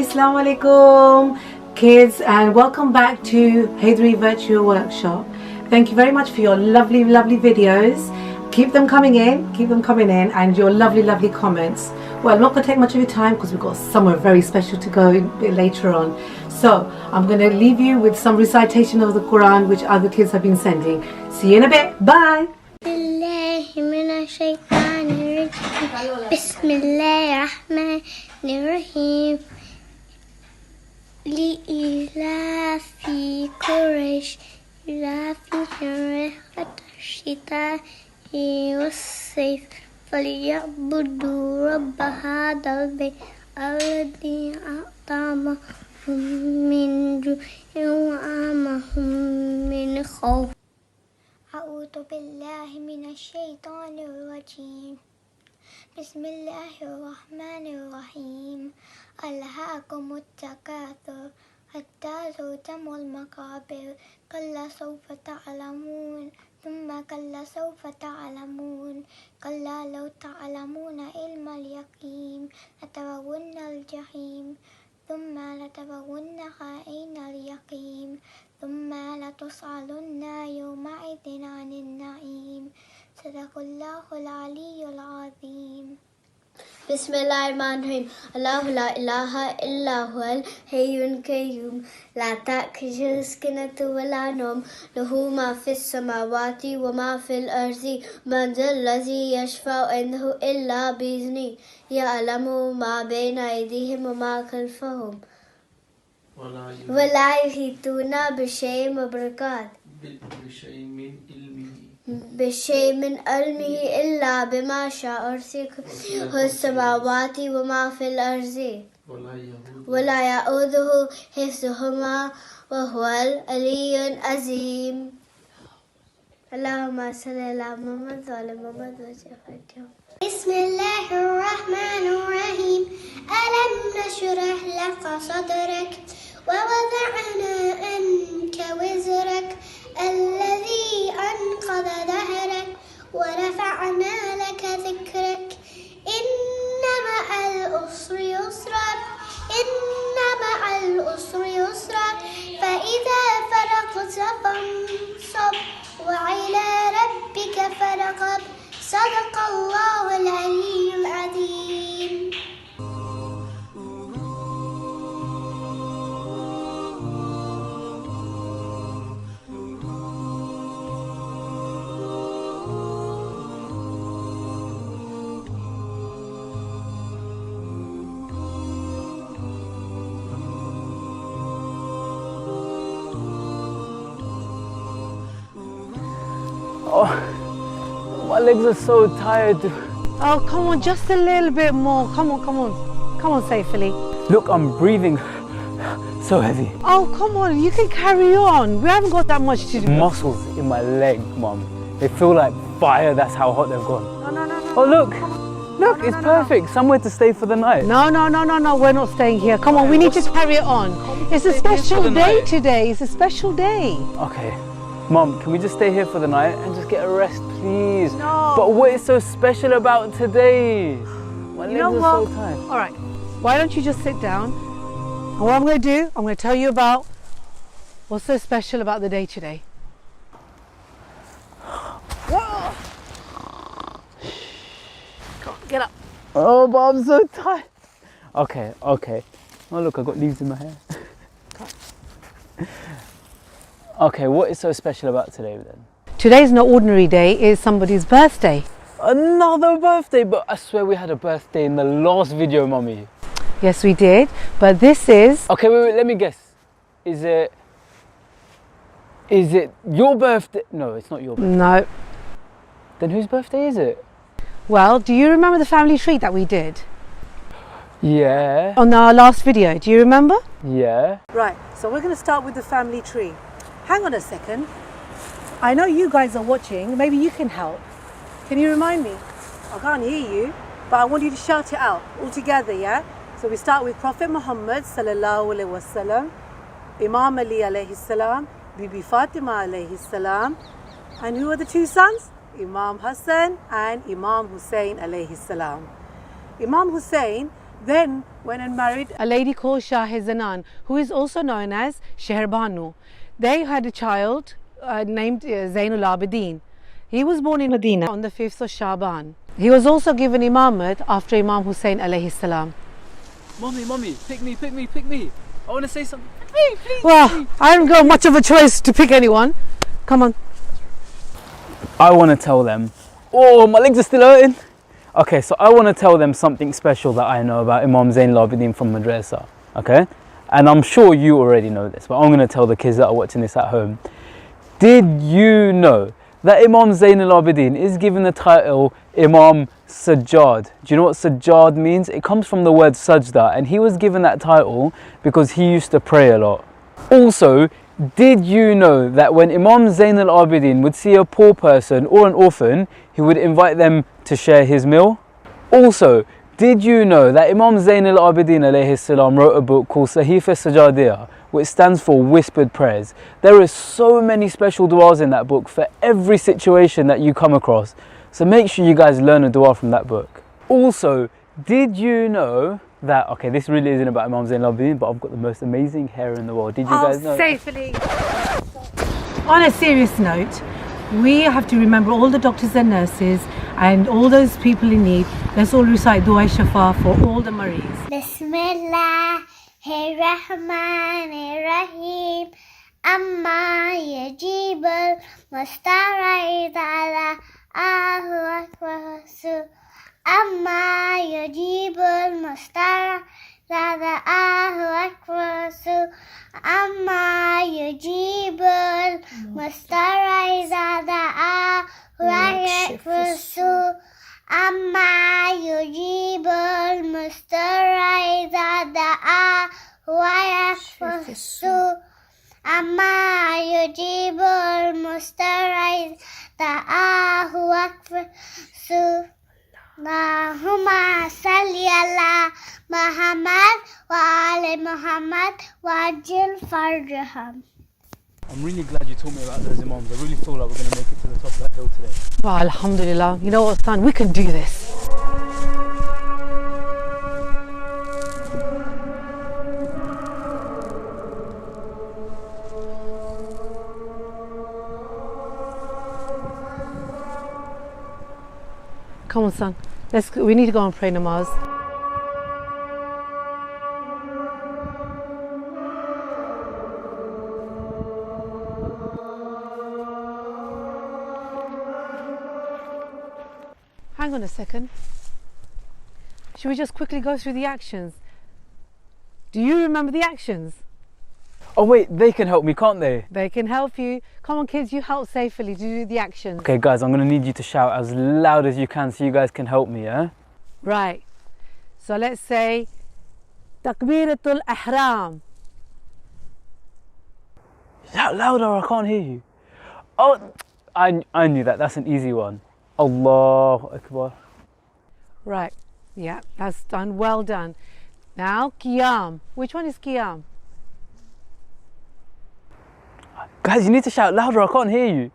Assalamu alaikum kids, and welcome back to Hyderi Virtual Workshop. Thank you very much for your lovely videos. Keep them coming in, and your lovely comments. Well, I'm not going to take much of your time because we've got somewhere very special to go a bit later on. So I'm going to leave you with some recitation of the Quran which other kids have been sending. See you in a bit. Bye. Bismillahirrahmanirrahim. لإيلاف قريش إيلافهم رحلة الشتاء والصيف فليعبدوا رب هذا البيت الذي أطعمهم من جوع وآمنهم من خوف. أعوذ بالله من الشيطان الرجيم. بسم الله الرحمن الرحيم. ألهاكم التكاثر حتى زرتم المقابر كلا سوف تعلمون ثم كلا سوف تعلمون كلا لو تعلمون علم اليقين لترون الجحيم ثم لترونها عين اليقين ثم لتسألن يومئذ عن النعيم. صدق الله العلي العظيم. Bismillahirrahmanirrahim. Allahu la ilaha illa huwal hayyul qayyum la ta'khudhuhu sinatun wa la nawm lahu ma fis samawati wa ma fil ardi man dhal ladhi yashfa'u indahu illa bi'izni ya'lamu ma bayna aydihim wa ma khalfahum wa la yuhituna bi shay'in بشيء من علمه إلا بما شاء وسع السماوات وما في الأرض ولا يؤوده حفظهما وهو العلي العظيم. اللهم صل على محمد وعلى محمد وسلم. بسم الله الرحمن الرحيم. ألم نشرح لك صدرك ووضعنا عنك وزرك الذي أنقض ظهرك ورفعنا لك ذكرك إن مع العسر يسرا إن مع العسر يسرا فإذا فرغت فانصب وإلى ربك فارغب. صدق الله العلي العظيم. Oh, my legs are so tired. Oh, come on, just a little bit more. Come on, safely. Look, I'm breathing so heavy. Oh, come on, you can carry on. We haven't got that much to do. Muscles in my leg, Mum. They feel like fire, that's how hot they've gone. No. Oh, look, it's perfect. Somewhere to stay for the night. No, we're not staying here. Come on, we need to carry it on. It's a special day today. It's a special day. Okay. Mum, can we just stay here for the night and just get a rest, please? No. But what is so special about today? My legs are so tired. All right, why don't you just sit down? And what I'm going to do, I'm going to tell you about what's so special about the day today. Whoa! Come on, get up. Oh, but I'm so tired. Okay. Oh, look, I've got leaves in my hair. Okay, what is so special about today then? Today's no ordinary day, it's somebody's birthday. Another birthday? But I swear we had a birthday in the last video, Mummy. Yes, we did, but this is... Okay, wait, let me guess. Is it your birthday? No, it's not your birthday. No. Then whose birthday is it? Well, do you remember the family treat that we did? Yeah. On our last video, do you remember? Yeah. Right, so we're going to start with the family tree. Hang on a second. I know you guys are watching, maybe you can help. Can you remind me? I can't hear you, but I want you to shout it out all together, yeah? So we start with Prophet Muhammad sallallahu alaihi wasallam, Imam Ali alayhi salam, Bibi Fatima alayhi salam, and who are the two sons? Imam Hassan and Imam Hussein alayhi salam. Imam Hussein then went and married a lady called Zain, who is also known as Sheherbanu. They had a child named Zainul Abideen. He was born in Medina on the 5th of Shaban. He was also given imamat after Imam Hussein alayhi salam. Mommy, pick me. I want to say something. Pick me, please. Well, I haven't got much of a choice to pick anyone. Come on. I want to tell them. Oh, my legs are still hurting. Okay, so I want to tell them something special that I know about Imam Zain al-Abideen from Madrasa. Okay? And I'm sure you already know this, but I'm going to tell the kids that are watching this at home. Did you know that Imam Zain al-Abideen is given the title Imam Sajjad? Do you know what Sajjad means? It comes from the word sajda, and he was given that title because he used to pray a lot. Also, did you know that when Imam Zain al-Abideen would see a poor person or an orphan, he would invite them to share his meal? Also, did you know that Imam Zain al-Abideen alayhi salam wrote a book called Sahif al-Sajadiyah, which stands for whispered prayers? There are so many special du'as in that book for every situation that you come across. So make sure you guys learn a du'a from that book. Also, did you know that, okay, this really isn't about Imam Zain al-Abideen, but I've got the most amazing hair in the world. Did you guys know? Safely. On a serious note, we have to remember all the doctors and nurses and all those people in need. Let's all recite Dua Shafa for all the Maries. Bismillahirrahmanirrahim. Amma yajibal musta'id ala ahu akwasu. Amma yajibal musta'id ala ahu akwasu. Amma yajibal musta'id ala ahu akwasu. Amma yujibul mustarida da'a wa yakfasu. Amma yujibul mustarida da'a wa yakfasu. Allahumma salli ala Muhammad wa ali Muhammad wa ajil farjahum. I'm really glad you told me about those imams. I really feel like we're going to make it to the top of that hill today. Well, alhamdulillah. You know what, son? We can do this. Come on, son. We need to go and pray namaz. Hang on a second. Should we just quickly go through the actions? Do you remember the actions? Oh wait, they can help me, can't they? They can help you. Come on, kids, you help safely to do the actions. Okay guys, I'm going to need you to shout as loud as you can so you guys can help me, yeah? Right. So let's say Takbiratul Ihram. Shout louder, I can't hear you. Oh, I knew that. That's an easy one. Allahu Akbar. Right. Yeah, that's done. Well done. Now Qiyam. Which one is Qiyam? Guys, you need to shout louder. I can't hear you.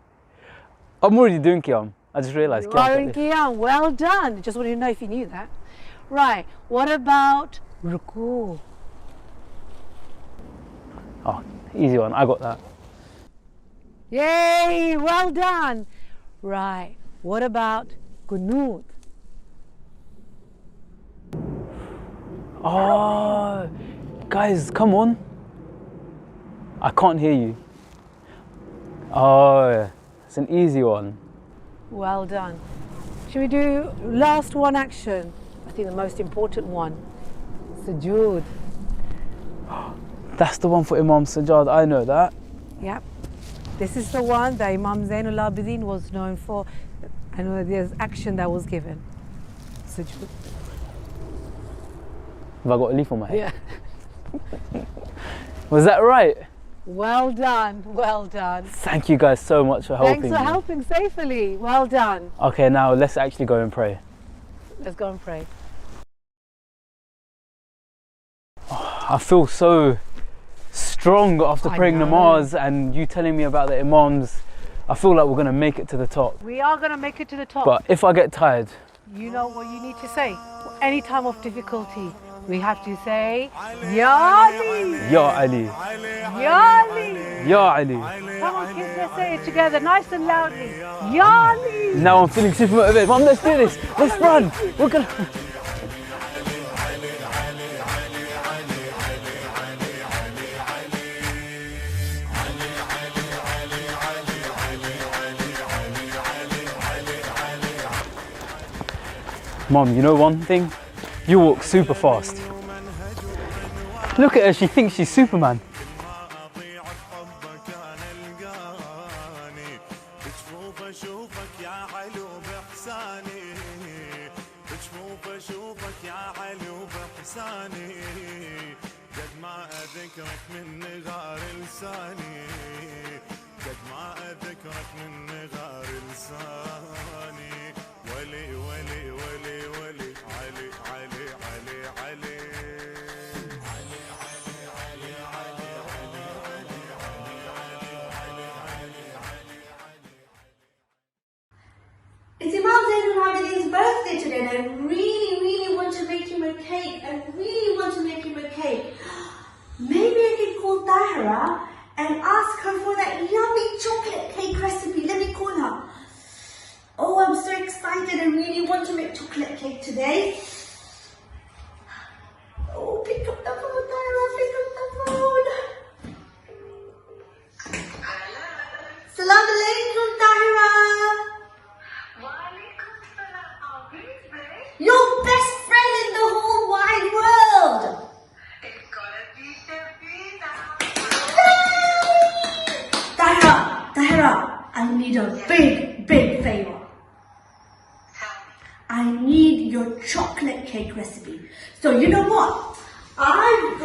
I'm already doing Qiyam. I just realised. You are in Qiyam. Well done. Just wanted to know if you knew that. Right. What about Ruku? Oh, easy one. I got that. Yay! Well done. Right. What about Qunut? Oh, guys, come on. I can't hear you. Oh, it's an easy one. Well done. Should we do last one action? I think the most important one. Sujood. That's the one for Imam Sajjad. I know that. Yep. This is the one that Imam Zain al-Abideen was known for, and there's action that was given. Sujood. Have I got a leaf on my head? Yeah. Was that right? Well done, well done. Thank you guys so much for helping me. Thanks for helping safely. Well done. Okay, now let's actually go and pray. Let's go and pray. Oh, I feel so strong after praying namaz and you telling me about the imams. I feel like we're going to make it to the top. We are going to make it to the top. But if I get tired, you know what you need to say. Any time of difficulty, we have to say, Ya Ali, Ya Ali. Ya Ali. Ya Ali. Come on, kids, let's say it together, nice and loudly. Ya Ali. Now I'm feeling super motivated. Mom, let's do this. Let's run. We're gonna. Mom, you know one thing? You walk super fast. Look at her, she thinks she's Superman. It's Imam Zain and Abideen's birthday today and I really want to make him a cake. Maybe I can call Tahira and ask her for that yummy chocolate cake recipe. Let me call her. Oh, I'm so excited. I really want to make chocolate cake today. Oh, pick up the phone, Tahira. Pick up the phone. Salam alaikum, Tahira. Your best friend in the whole wide world. It's gonna be Shabina. Tahira, I need a big favor. I need your chocolate cake recipe. So you know what? I've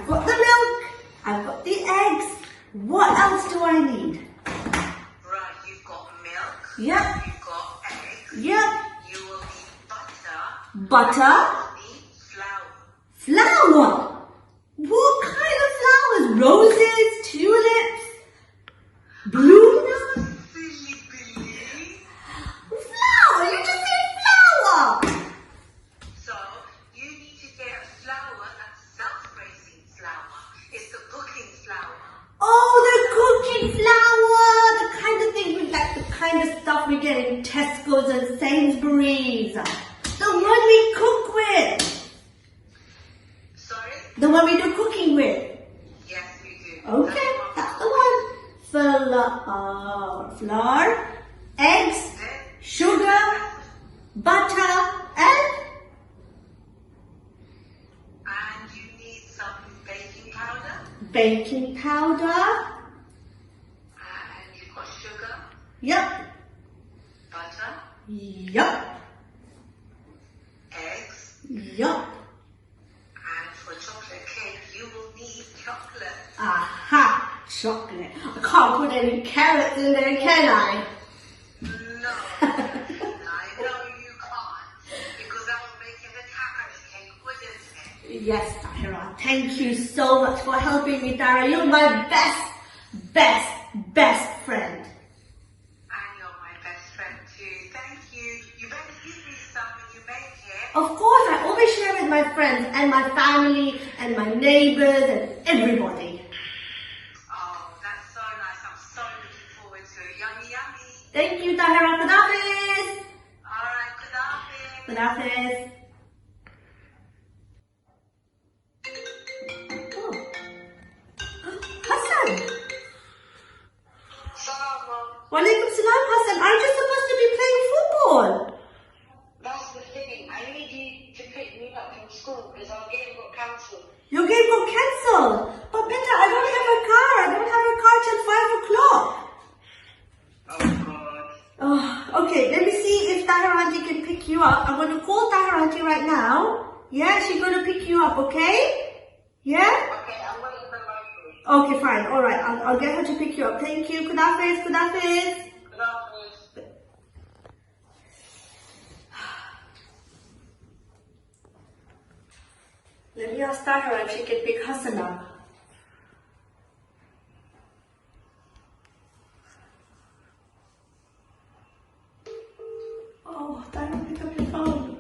got the milk, I've got the eggs. What else do I need? Right, you've got milk. Yep. You've got eggs. Yep. You will need butter. Butter. You will need flour. Flower. What kind of flowers? Roses, tulips, blooms? Silly Billy. Flower. You just said flower. So, you need to get a flour that's self-raising flour. It's the cooking flour. Oh, the cooking flour. The kind of thing we like, the kind of stuff we get in Tesco's and Sainsbury's. The one we cook with. Sorry? The one we do cooking with. Yes, we do. Okay, that's the one. Flour, eggs, sugar, butter, and you need some baking powder. baking powder. And you've got sugar, Yep, butter, yep, eggs. yep. And for chocolate cake, you will need chocolate. Aha, chocolate. I can't put any carrots in there, can I? No, I know you can't, because I was making the chocolate cake, wouldn't it? Yes, Tahira. Thank you so much for helping me, Tahira. You're my best friend. And you're my best friend too. Thank you. You better give me some when you make it. Of course, I always share with my friends and my family and my neighbors and everybody. Oh, that's so nice. I'm so looking forward to it. Yummy, yummy. Thank you, Tahira. Khudafis. Alright, good afternoon. Khudafis. Oh. Hassan. Salam, Mom. Walaikum salam, Hassan. Aren't you supposed to be playing football? That's the thing. I need you to pick me up from school because our game got cancelled. Your game got cancelled. But Beta, I don't have a car. I don't have a car till 5 o'clock. Oh, God. Oh, okay, let me see if Tahira Auntie can pick you up. I'm going to call Tahira Auntie right now. Yeah, she's going to pick you up, okay? Yeah? Okay, I'm waiting for my food. Okay, fine. All right, I'll get her to pick you up. Thank you. Khudafis. Good afternoon. Let me ask Tahira if she can pick Hassan up. Oh, Tahira, pick up your phone.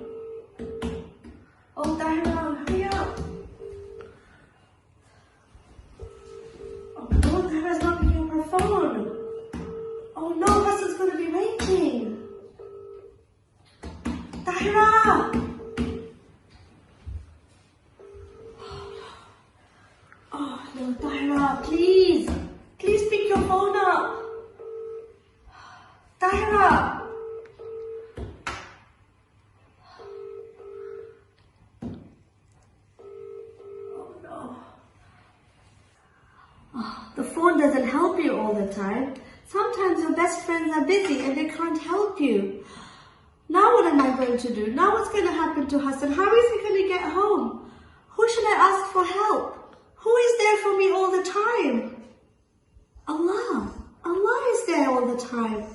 Tahira! Oh no, Tahira, please! Please pick your phone up! Tahira! Oh no. Oh, the phone doesn't help you all the time. Sometimes your best friends are busy and they can't help you. Now what am I going to do? Now what's going to happen to Hassan? How is he going to get home? Who should I ask for help? Who is there for me all the time? Allah. Allah is there all the time.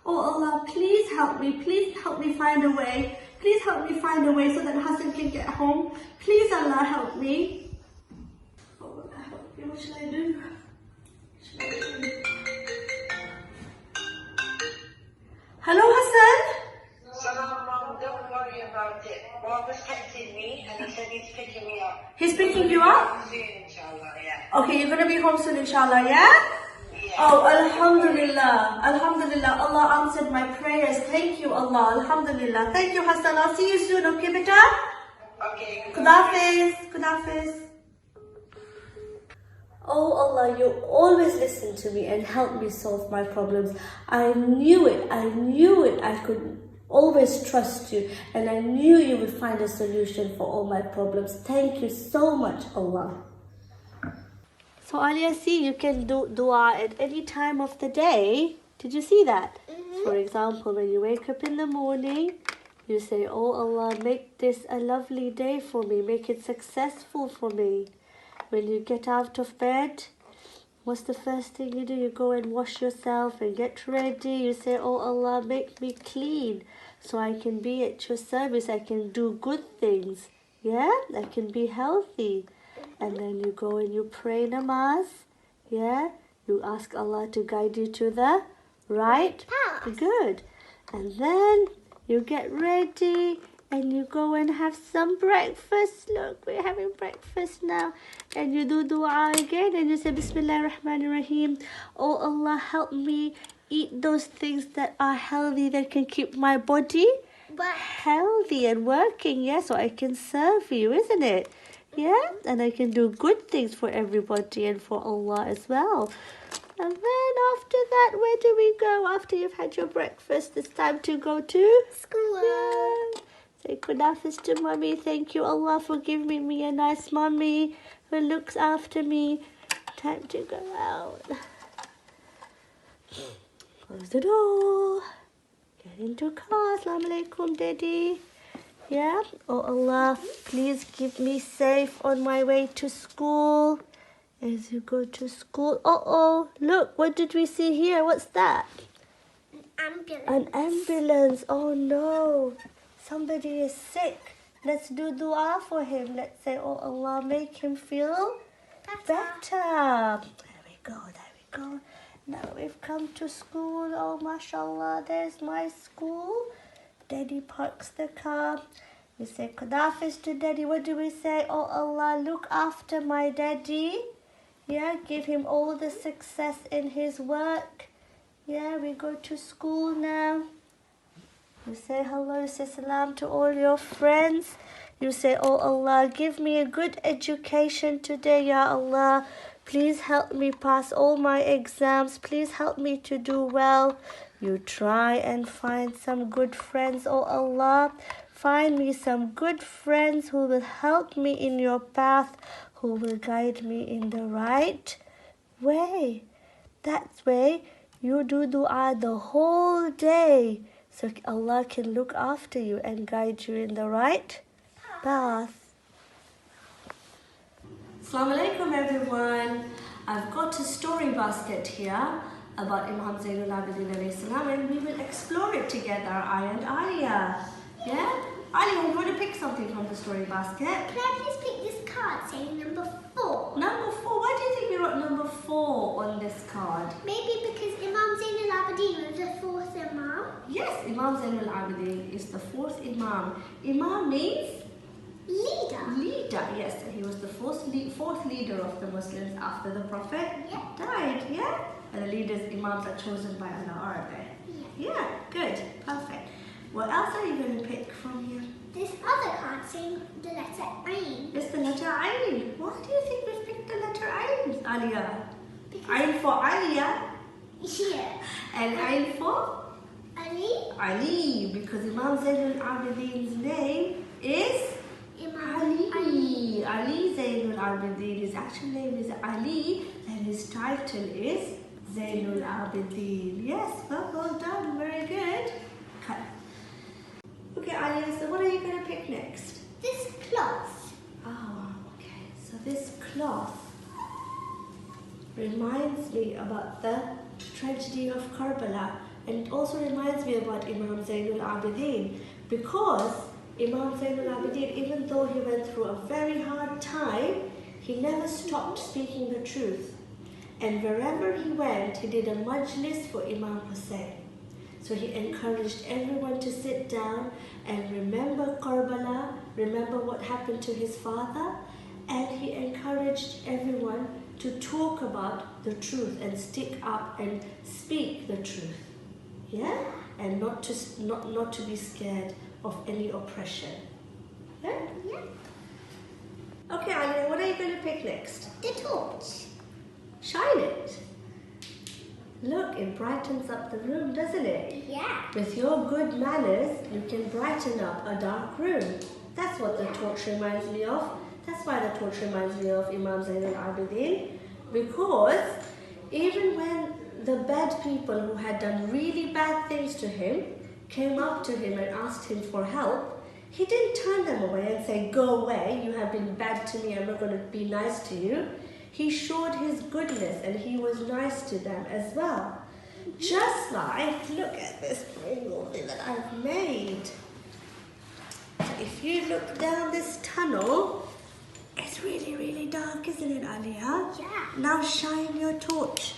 Oh Allah, please help me. Please help me find a way. Please help me find a way so that Hassan can get home. Please Allah, help me. Oh Allah, help me. What should I do? Hello, Hassan? Salam, Mom, don't worry about it. Mom was texting me and he said he's picking me up. He's picking you up? Soon, inshallah, yeah. Okay, you're gonna be home soon, inshallah, yeah? Yeah. Oh, Alhamdulillah. Alhamdulillah. Allah answered my prayers. Thank you, Allah. Alhamdulillah. Thank you, Hassan. I'll see you soon, okay, beta? Okay. Khudafiz. Khudafiz. Oh Allah, you always listen to me and help me solve my problems. I knew it. I could always trust you, and I knew you would find a solution for all my problems. Thank you so much, Allah. So Alia, see, you can do dua at any time of the day. Did you see that? For example, when you wake up in the morning, you say, oh Allah, make this a lovely day for me. Make it successful for me. When you get out of bed, what's the first thing you do? You go and wash yourself and get ready. You say, oh Allah, make me clean so I can be at your service. I can do good things. Yeah? I can be healthy. And then you go and you pray namaz. Yeah? You ask Allah to guide you to the right path. Good. And then you get ready and you go and have some breakfast. Look, we're having breakfast now. And you do dua again and you say, Bismillah ar-Rahman ar-Rahim. Oh Allah, help me eat those things that are healthy, that can keep my body healthy and working. Yeah, so I can serve you, isn't it? Yeah, and I can do good things for everybody and for Allah as well. And then after that, where do we go? After you've had your breakfast, it's time to go to School. yeah. Say kudafis to mommy. Thank you, Allah, for giving me a nice mommy who looks after me. Time to go out. Close the door. Get into car. Assalamu alaikum, Daddy. Yeah? Oh Allah, please keep me safe on my way to school. As you go to school. Oh, look, what did we see here? What's that? Ambulance. An ambulance. Oh no. Somebody is sick. Let's do dua for him. Let's say, oh Allah, make him feel better. There we go. Now we've come to school. Oh, mashallah, there's my school. Daddy parks the car. We say Qadafis to Daddy. What do we say? Oh Allah, look after my Daddy. Yeah, give him all the success in his work. Yeah, we go to school now. You say hello, you say salam to all your friends. You say, oh Allah, give me a good education today, Ya Allah. Please help me pass all my exams. Please help me to do well. You try and find some good friends, oh Allah. Find me some good friends who will help me in your path, who will guide me in the right way. That way, you do dua the whole day, so Allah can look after you and guide you in the right path. Assalamu alaikum everyone. I've got a story basket here about Imam Zain al-Abideen alayhi salam, and we will explore it together, I and Alia. Yeah? Alia, you want to pick something from the story basket? Can I please pick this card saying number 4? Number 4? Why do you think we wrote number 4 on this card? Maybe because Imam Zain al-Abideen was the 4th Imam. Yes, Imam Zain al-Abideen is the 4th Imam. Imam means? Leader, yes. He was the fourth leader of the Muslims after the Prophet died, yeah? And the leaders, Imams, are chosen by Allah, aren't they? Yeah, good, perfect. What else are you going to pick from here? This other can't sing the letter Ain. It's the letter Ain. Why do you think we've picked the letter Ain, Alia? Because Ain for Alia yeah. and Ain for Ali, Ali, because Imam Zain al-Abideen's name is Imam Ali. Ali Zain al-Abideen. His actual name is Ali and his title is Zain al-Abideen. Yes, well done, very good. Okay, Alia, so what are you going to pick next? This cloth. Oh, okay. So this cloth reminds me about the tragedy of Karbala, and it also reminds me about Imam Zain al-Abideen, because Imam Zain al-Abideen, even though he went through a very hard time, he never stopped speaking the truth. And wherever he went, he did a majlis for Imam Hussein. So he encouraged everyone to sit down and remember Karbala, remember what happened to his father, and he encouraged everyone to talk about the truth and stick up and speak the truth. Yeah? And not to be scared of any oppression. Yeah? Yeah. Okay, Alia, what are you going to pick next? The torch. Shine it. Look, it brightens up the room, doesn't it? Yeah. With your good manners, you can brighten up a dark room. That's what the torch reminds me of. That's why the torch reminds me of Imam Zain al-Abideen. Because even when the bad people who had done really bad things to him came up to him and asked him for help, he didn't turn them away and say, "Go away, you have been bad to me, I'm not going to be nice to you." He showed his goodness and he was nice to them as well. Just like, look at this rainbow that I've made. So if you look down this tunnel, it's really, really dark, isn't it, Alia? Yeah. Now shine your torch.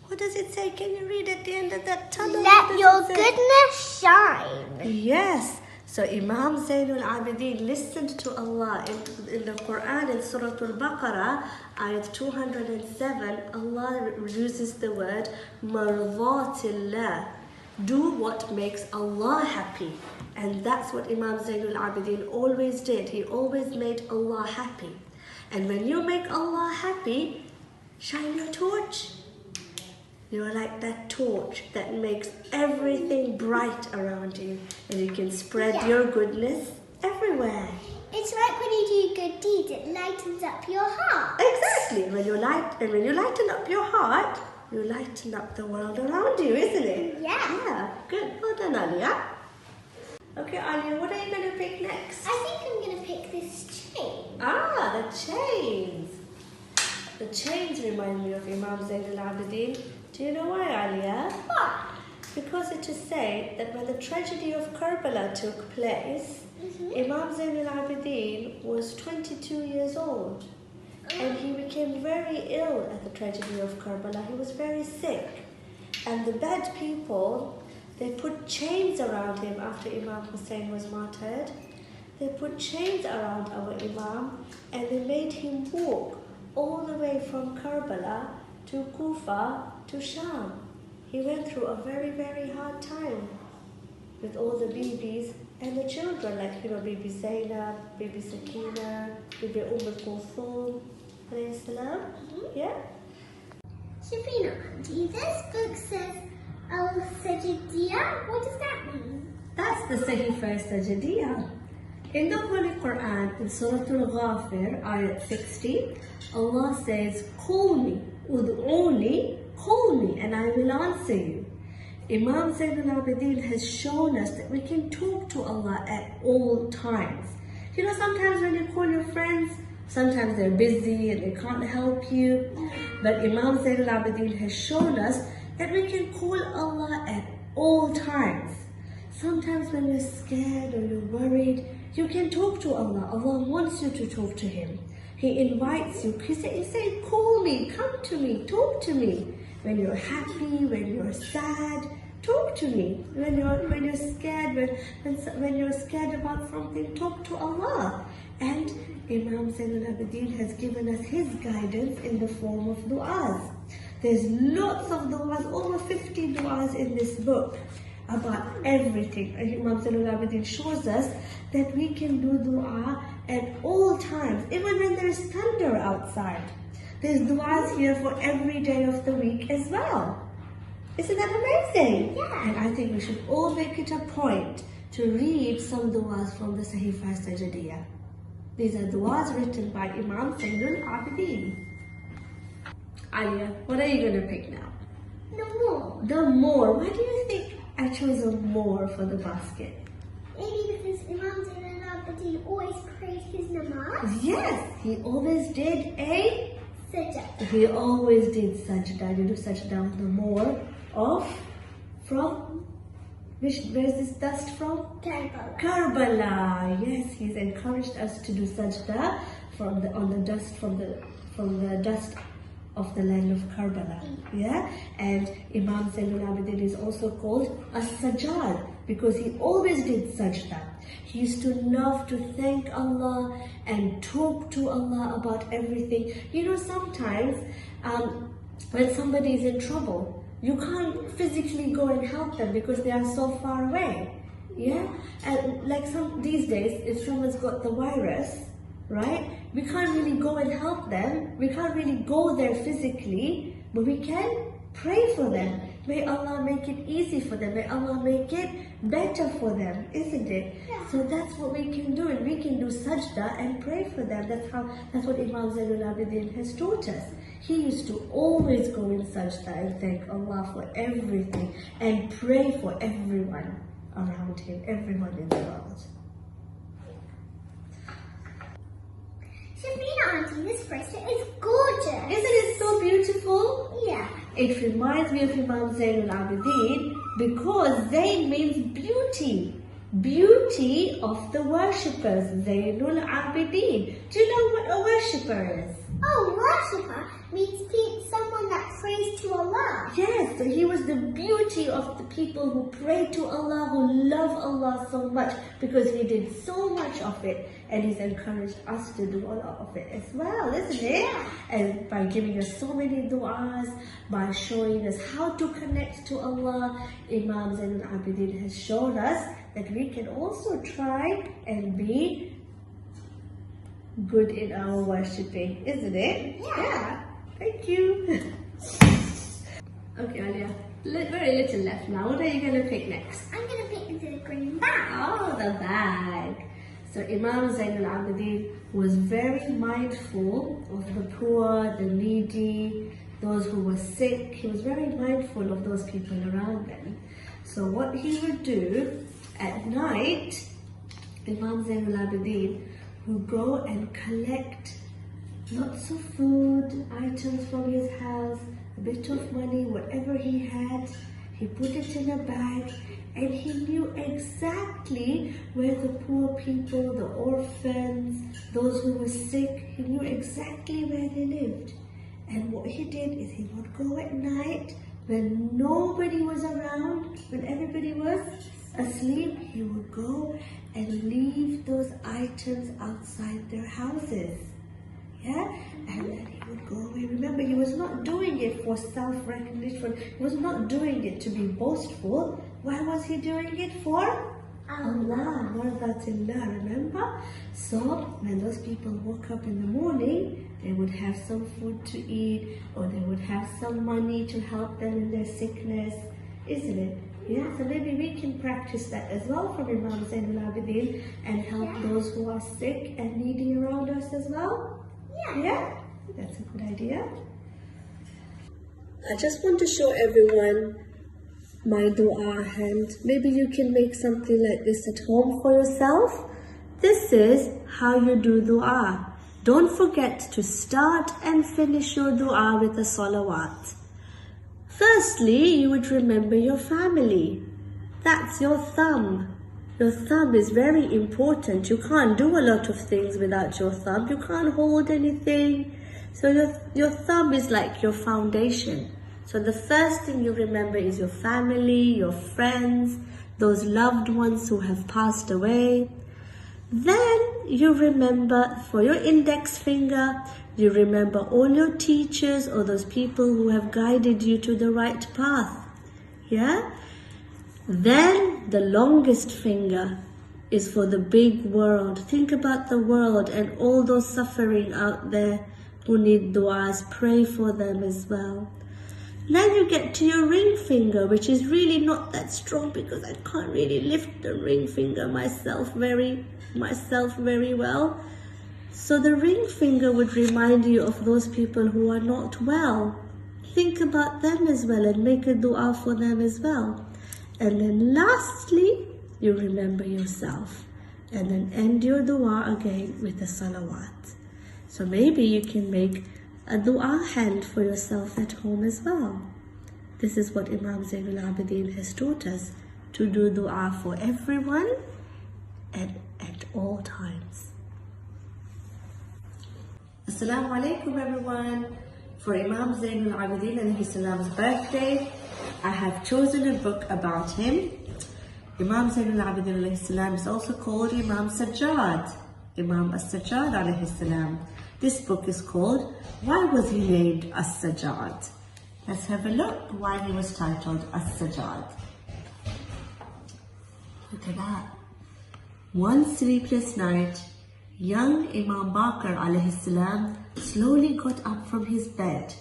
What does it say? Can you read at the end of that tunnel? Let your goodness shine. Yes. So Imam Zain al-Abideen listened to Allah in the Quran in Surah Al-Baqarah, ayat 207. Allah uses the word marzatillah. Do what makes Allah happy. And that's what Imam Zain al-Abideen always did. He always made Allah happy. And when you make Allah happy, shine your torch. You're like that torch that makes everything bright around you, and you can spread your goodness everywhere. It's like when you do good deeds, it lightens up your heart. Exactly. When you lighten up your heart, you lighten up the world around you, isn't it? Yeah. Yeah. Good. Well done, Alia. Okay, Alia, what are you going to pick next? I think I'm going to pick this chain. Ah, the chains. The chains remind me of Imam Zain al-Abideen. Do you know why, Alia? Why? Because it is said that when the tragedy of Karbala took place, Imam Zain al-Abideen was 22 years old. And he became very ill at the tragedy of Karbala. He was very sick. And the bad people, they put chains around him after Imam Hussein was martyred. They put chains around our Imam and they made him walk all the way from Karbala to Kufa to Sham. He went through a very, very hard time with all the babies and the children, like, baby Zainab, baby Sakina, baby Kulthum, alayhi salam. Yeah? Sabrina, auntie, this book says Al-Sajjad. What does that mean? That's the Sahifa Sajjadiyah. In the Holy Quran, in Surah Al-Ghafir, ayat 60, Allah says, "Call me, ud'uni, call me, and I will answer you." Imam Zain al-Abideen has shown us that we can talk to Allah at all times. Sometimes when you call your friends, sometimes they're busy and they can't help you. But Imam Zain al-Abideen has shown us that we can call Allah at all times. Sometimes when you're scared or you're worried, you can talk to Allah. Allah wants you to talk to Him. He invites you. He say, "Call me, come to me, talk to me." When you're happy, when you're sad, talk to me. When you're scared, when you're scared about something, talk to Allah. And Imam Zain al-Abideen has given us his guidance in the form of du'as. There's lots of du'as, over 50 du'as in this book. about everything. Imam Zainul Abideen shows us that we can do dua at all times, even when there is thunder outside. There's du'as here for every day of the week as well. Isn't that amazing? Yeah. And I think we should all make it a point to read some du'as from the Sahifa Sajadiyah. These are du'as written by Imam Zainul Abideen. Alia, what are you going to pick now? No more. The more. Why do you think I chose a more for the basket? Maybe because Imam Zainul Abideen always prayed his namaz. Yes, he always did a Sajjad. He always did sajda. You do sajda with the more of from where's this dust from? Karbala. Karbala. Yes, he's encouraged us to do sajda from the dust of the land of Karbala. Yeah, and Imam Zainul Abideen is also called a Sajjad because he always did sajda. He used to love to thank Allah and talk to Allah about everything. You know, sometimes when somebody is in trouble, you can't physically go and help them because they are so far away. Yeah, and like these days, if someone's got the virus, right? We can't really go and help them. We can't really go there physically, but we can pray for them. May Allah make it easy for them. May Allah make it better for them, isn't it? Yeah. So that's what we can do, and we can do sajda and pray for them. That's what Imam Zainul Abideen has taught us. He used to always go in sajda and thank Allah for everything and pray for everyone around him, everyone in the world. Sabrina, Auntie, this bracelet is gorgeous. Isn't it so beautiful? Yeah. It reminds me of Imam Zainul Abideen because Zain means beauty. Beauty of the worshippers. Zainul Abideen. Do you know what a worshipper is? Oh, worshipper means someone that prays to Allah. Yes, so he was the beauty of the people who pray to Allah, who love Allah so much because he did so much of it, and he's encouraged us to do a lot of it as well, isn't it? Yeah. And by giving us so many du'as, by showing us how to connect to Allah, Imam Zainul Abideen has shown us that we can also try and be good in our worshipping, isn't it? Yeah. Thank you. Okay, Alia, very little left now. What are you going to pick next? I'm going to pick the green bag. Oh, the bag. So Imam Zainul Abideen was very mindful of the poor, the needy, those who were sick. He was very mindful of those people around them. So what he would do at night, Imam Zainul Abideen would go and collect lots of food, items from his house, a bit of money, whatever he had. He put it in a bag, and he knew exactly where the poor people, the orphans, those who were sick, he knew exactly where they lived. And what he did is he would go at night when nobody was around, when everybody was asleep, he would go and leave those items outside their houses. Yeah? And then he would go away. Remember, he was not doing it for self-recognition. He was not doing it to be boastful. Why was he doing it for? Allah. Maradatillah, remember? So, when those people woke up in the morning, they would have some food to eat, or they would have some money to help them in their sickness. Isn't it? Yeah, so maybe we can practice that as well from Imam Zainul Abideen and help those who are sick and needy around us as well. Yeah, that's a good idea. I just want to show everyone my dua hand. Maybe you can make something like this at home for yourself. This is how you do dua. Don't forget to start and finish your dua with a salawat. Firstly, you would remember your family. That's your thumb. Your thumb is very important. You can't do a lot of things without your thumb. You can't hold anything. So your thumb is like your foundation. So the first thing you remember is your family, your friends, those loved ones who have passed away. Then you remember for your index finger, you remember all your teachers or those people who have guided you to the right path. Yeah? Then the longest finger is for the big world. Think about the world and all those suffering out there who need du'as. Pray for them as well. Then you get to your ring finger, which is really not that strong because I can't really lift the ring finger myself very well. So the ring finger would remind you of those people who are not well. Think about them as well and make a dua for them as well. And then lastly, you remember yourself. And then end your dua again with a salawat. So maybe you can make a dua hand for yourself at home as well. This is what Imam Zain al-Abideen has taught us, to do dua for everyone and at all times. Assalamu alaikum everyone. For Imam Zain al-Abideen alayhi salam's birthday, I have chosen a book about him. Imam Zain al-Abideen alayhi salam is also called Imam Sajjad. Imam Sajjad alayhi salam. This book is called Why Was He Named As-Sajjad? Let's have a look why he was titled As-Sajjad. Look at that. One sleepless night, young Imam Bakr alayhi salam slowly got up from his bed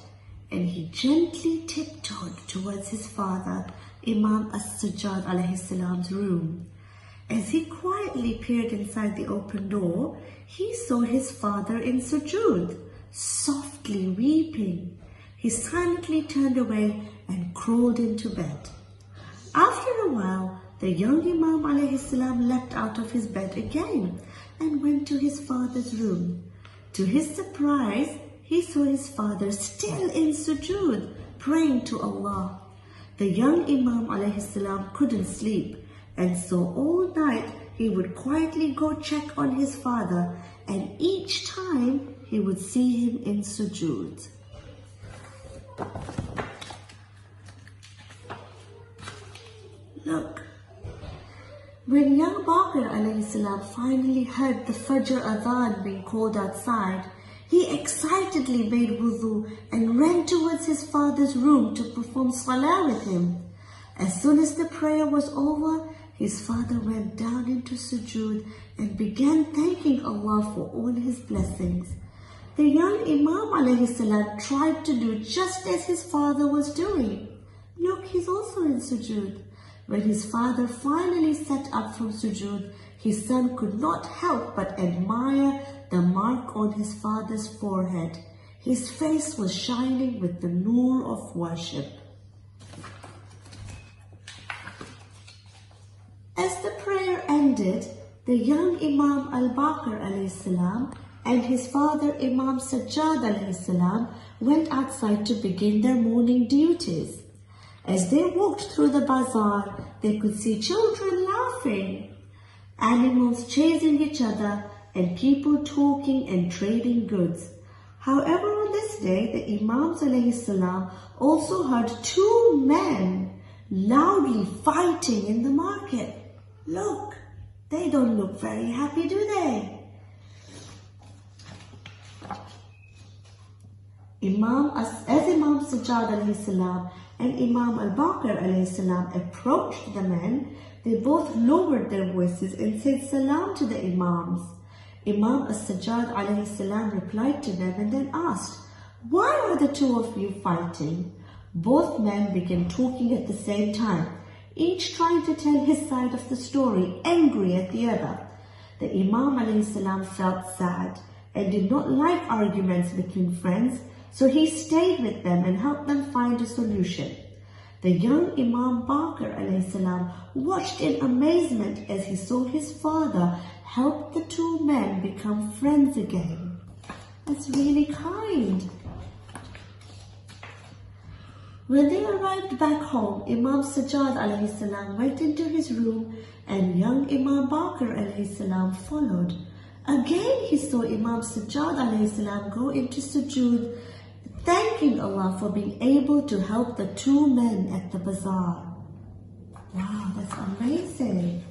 and he gently tiptoed towards his father, Imam As-Sajjad alayhi salam's room. As he quietly peered inside the open door, he saw his father in sujood, softly weeping. He silently turned away and crawled into bed. After a while, the young Imam alayhi salam leapt out of his bed again and went to his father's room. To his surprise, he saw his father still in sujood, praying to Allah. The young Imam alayhi salam couldn't sleep, and so all night he would quietly go check on his father, and each time he would see him in sujood. Look, when young Bakr alayhi salam finally heard the Fajr Adhan being called outside, he excitedly made wudu and ran towards his father's room to perform salah with him. As soon as the prayer was over, his father went down into sujood and began thanking Allah for all his blessings. The young Imam alayhi salam tried to do just as his father was doing. Look, he's also in sujood. When his father finally sat up from sujood, his son could not help but admire the mark on his father's forehead. His face was shining with the noor of worship. As the prayer ended, the young Imam al-Bakr alayhi salam and his father Imam Sajjad alayhi salam went outside to begin their morning duties. As they walked through the bazaar, they could see children laughing, animals chasing each other, and people talking and trading goods. However, on this day, the Imams alayhi salam also heard two men loudly fighting in the market. Look, they don't look very happy, do they? As Imam Sajjad alayhi salam and Imam al-Bakr alayhi salam approached the men, they both lowered their voices and said salam to the Imams. Imam Sajjad alayhi salam replied to them and then asked, "Why are the two of you fighting?" Both men began talking at the same time, each trying to tell his side of the story, angry at the other. The Imam alayhi salam felt sad and did not like arguments between friends, so he stayed with them and helped them find a solution. The young Imam Bakr alayhi salam watched in amazement as he saw his father help the two men become friends again. That's really kind. When they arrived back home, Imam Sajjad alayhi salam went into his room and young Imam Bakr alayhi salam followed. Again he saw Imam Sajjad alayhi salam go into sujood, thanking Allah for being able to help the two men at the bazaar. Wow, that's amazing.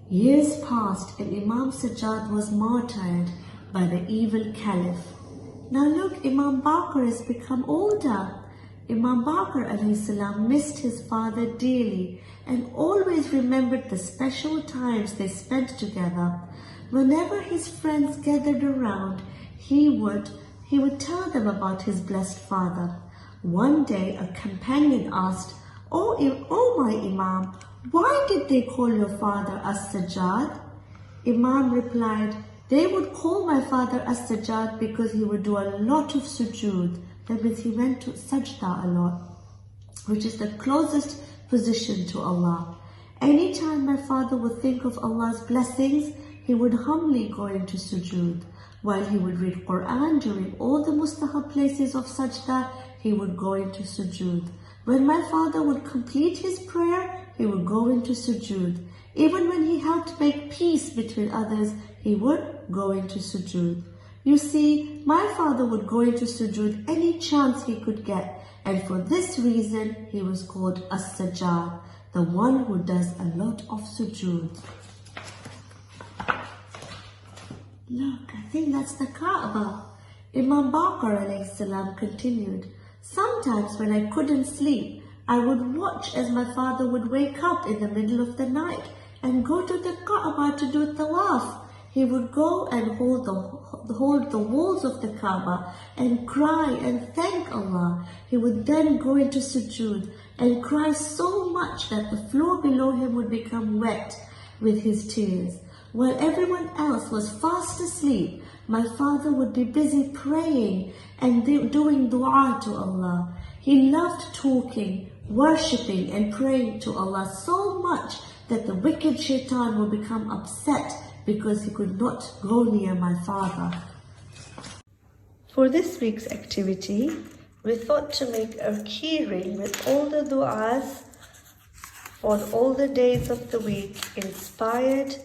Years passed and Imam Sajjad was martyred by the evil caliph. Now look, Imam Bakr has become older Imam Baqir alayhi salam missed his father dearly and always remembered the special times they spent together. Whenever his friends gathered around, he would tell them about his blessed father. One day a companion asked, "Oh my Imam, why did they call your father As-Sajjad?" Imam replied, "They would call my father As-Sajjad because he would do a lot of sujood." That means he went to sajda a lot, which is the closest position to Allah. Anytime my father would think of Allah's blessings, he would humbly go into sujood. While he would read Quran during all the mustahab places of sajda, he would go into sujood. When my father would complete his prayer, he would go into sujood. Even when he helped make peace between others, he would go into sujood. You see, my father would go into sujood any chance he could get, and for this reason, he was called As-Sajjad, the one who does a lot of sujood. Look, I think that's the Kaaba. Imam Baqir alayhi salam continued, "Sometimes when I couldn't sleep, I would watch as my father would wake up in the middle of the night and go to the Kaaba to do tawaf. He would go and hold the walls of the Kaaba and cry and thank Allah. He would then go into sujood and cry so much that the floor below him would become wet with his tears. While everyone else was fast asleep, my father would be busy praying and doing dua to Allah. He loved talking, worshipping and praying to Allah so much that the wicked shaitan would become upset because he could not go near my father." For this week's activity, we thought to make a keyring with all the du'as for all the days of the week, inspired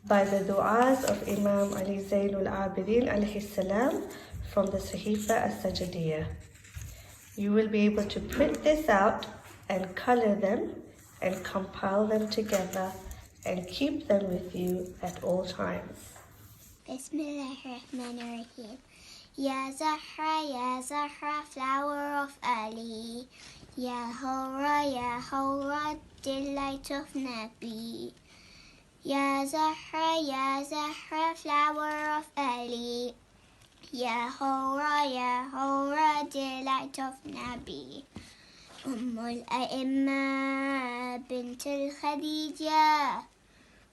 by the du'as of Imam Zain Abideen alayhi salam from the Sahifa As-Sajjadiyah. You will be able to print this out and color them and compile them together and keep them with you at all times. Bismillahirrahmanirrahim. Ya Zahra, flower of Ali. Ya Hawra, delight of Nabi. Ya Zahra, flower of Ali. Ya Hawra, delight of Nabi. Al-A'imma bint al-Khadija.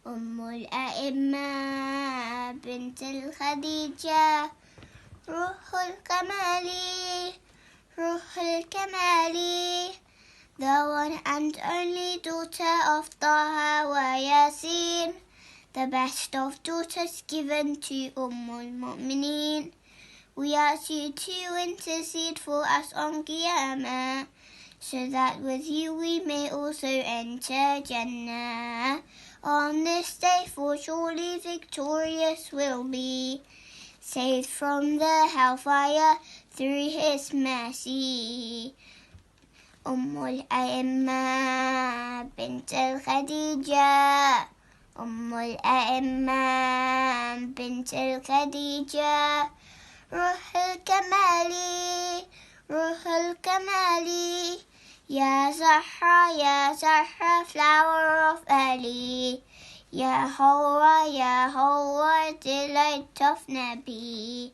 Al-A'imma bint al-Khadija. Ruhul Kamali, the one and only daughter of Taha wa Yasin, the best of daughters given to Ummul Mu'mineen. We ask you to intercede for us on Qiyamah, so that with you we may also enter Jannah. On this day, for surely victorious will be, saved from the hellfire through his mercy. Ummul A'imma bint al-Khadija. Ummul A'imma bint al-Khadija. Ruhul Kamali, Ya Zahra, flower of Ali. Ya Hawwa, delight of Nabi.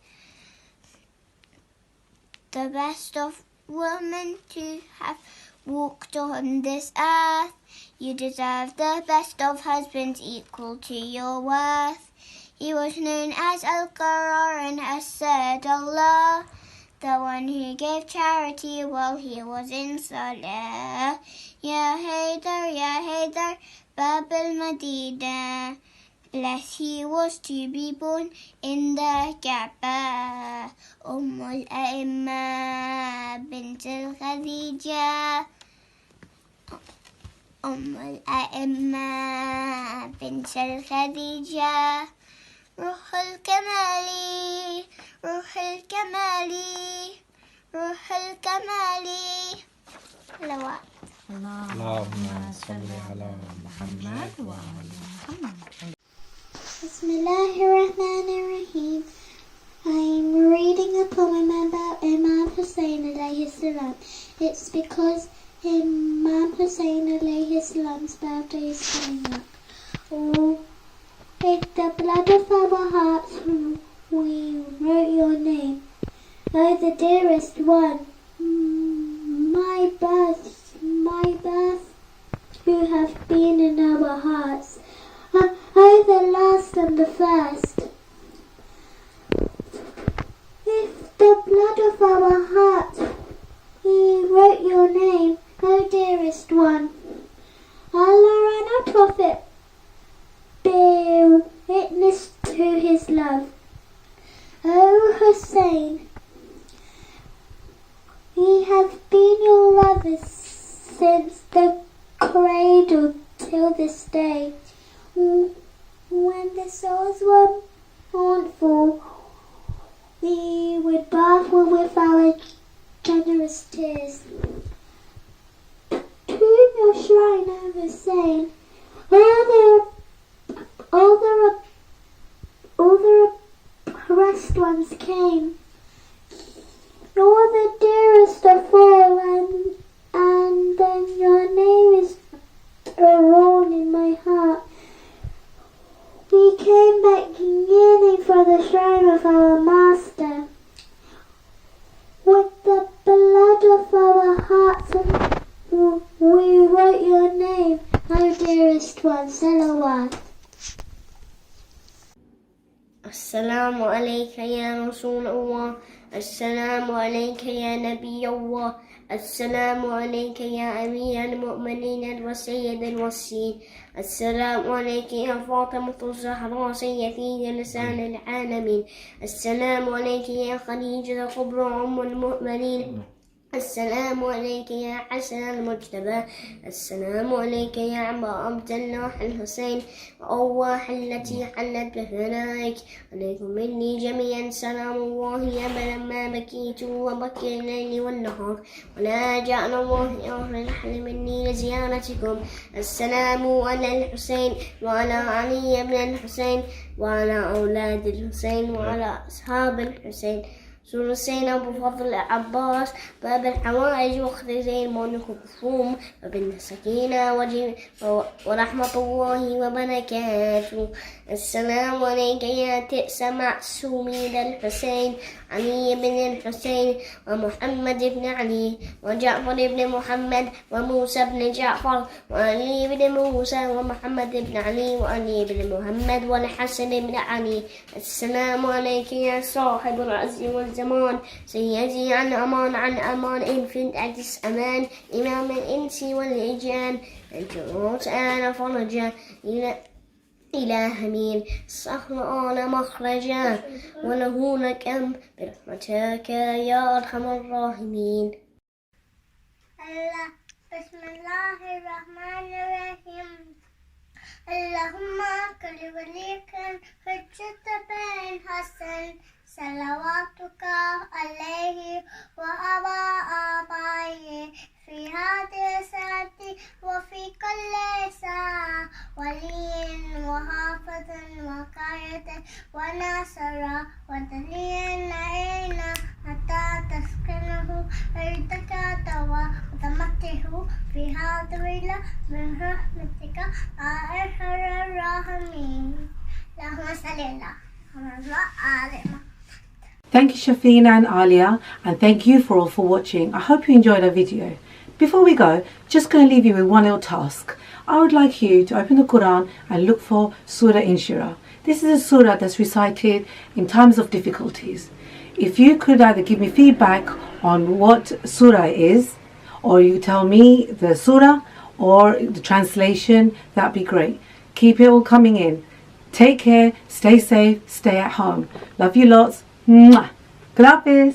The best of women to have walked on this earth. You deserve the best of husbands equal to your worth. He was known as Al-Qarar and As-Sadullah, the one who gave charity while he was in Salah. Ya Hyderi, Bab al-Madinah, blessed he was to be born in the Kaaba. Ummul A'imma bint al-Khadija. Ummul A'imma bint al-Khadija. Ruhul Kamali. Lawat. اللهم صل على محمد وعلى محمد. Bismillahirrahmanirrahim. I'm reading a poem about Imam Hussein alayhi salam. It's because Imam Hussein alayhi salam's birthday is coming up. Oh, with the blood of our hearts we wrote your name. Oh, the dearest one, my birth, you have been in our hearts. Oh, the last and the first. With the blood of our hearts we wrote your name, O dearest one. Allah and our Prophet bear witness to his love. O Hussein, we have been your lovers since the cradle till this day. When the souls were mournful, we would bath with our generous tears. To your shrine, O Hussein, all the oppressed ones came. You're the dearest of all, and then your name is drawn in my heart. We came back yearning for the shrine of our Master. With the blood of our hearts we wrote your name, O dearest one. Salawat. Assalamu alayka ya Rasul Allah. Assalamu alayka ya Nabi Allah. السلام عليك يا أمير المؤمنين وسيد المرسلين. السلام عليك يا فاطمة الزهراء سيدي لسان العالمين. السلام عليك يا خديجة كبرى أم المؤمنين. السلام عليك يا حسن المجتبى. السلام عليك يا عبد عبد الله الحسين وأواح التي حلت بثنائك. عليكم مني جميعا سلام الله أبدا ما بكيت وبكي الليل والنهار ولا جعل الله أهل الحل مني لزيارتكم. السلام على الحسين وعلى علي بن الحسين وعلى أولاد الحسين وعلى أصحاب الحسين. سور زينب بفضل العباس باب الحوائج واخذ زين مونك بفوم وبالسكينة ورحمة الله وبركاته. السلام عليك يا تئس معصومين الحسين علي بن الحسين ومحمد بن علي وجعفر بن محمد وموسى بن جعفر وعلي بن موسى ومحمد بن علي وعلي بن محمد والحسن بن علي. السلام عليك يا صاحب العز والزمان سيدي عن أمان إنفنت أجس أمان إمام الإنس والإجان الجروس آل فرجا إله مين صخر مخرجا وله لكم برحمتك يا أرحم الراحمين. بسم الله الرحمن الرحيم. اللهم كل وليك حجة بن حسن صلواتك عليه وعلى آبائه في هذه الساعة وفي كل ساعة ولي وحافظ وقاية وناصرا ودليل علينا حتى تسكنه أرضك طوى وتمته في هذا الليل من رحمتك أرحم الراحمين. اللهم صل على محمد وآل محمد. Thank you Shafina and Alia, and thank you for all for watching. I hope you enjoyed our video. Before we go, just going to leave you with one little task. I would like you to open the Quran and look for Surah Inshirah. This is a surah that's recited in times of difficulties. If you could either give me feedback on what surah is, or you tell me the surah or the translation, that'd be great. Keep it all coming in. Take care, stay safe, stay at home. Love you lots. Mwah. Good Hafiz.